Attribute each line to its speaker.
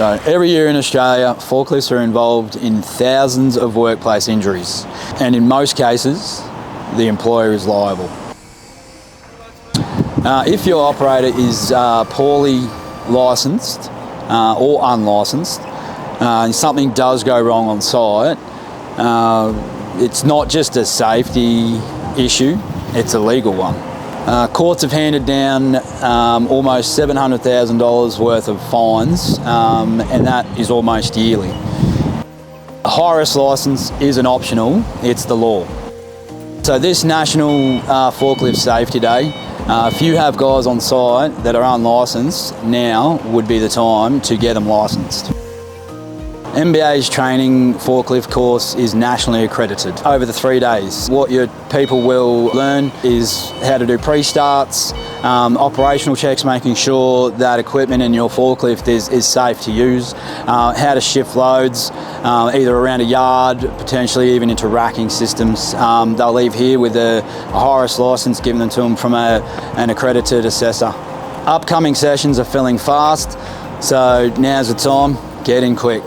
Speaker 1: So every year in Australia, forklifts are involved in thousands of workplace injuries, and in most cases, the employer is liable. If your operator is poorly licensed or unlicensed, and something does go wrong on site, it's not just a safety issue, it's a legal one. Courts have handed down almost $700,000 worth of fines, and that is almost yearly. A high-risk licence isn't optional, it's the law. So this National Forklift Safety Day, if you have guys on site that are unlicensed, now would be the time to get them licensed. MBA's training forklift course is nationally accredited over the 3 days. What your people will learn is how to do pre-starts, operational checks, making sure that equipment in your forklift is safe to use, how to shift loads, either around a yard, potentially even into racking systems. They'll leave here with a high-risk licence given to them from an accredited assessor. Upcoming sessions are filling fast, so now's the time, get in quick.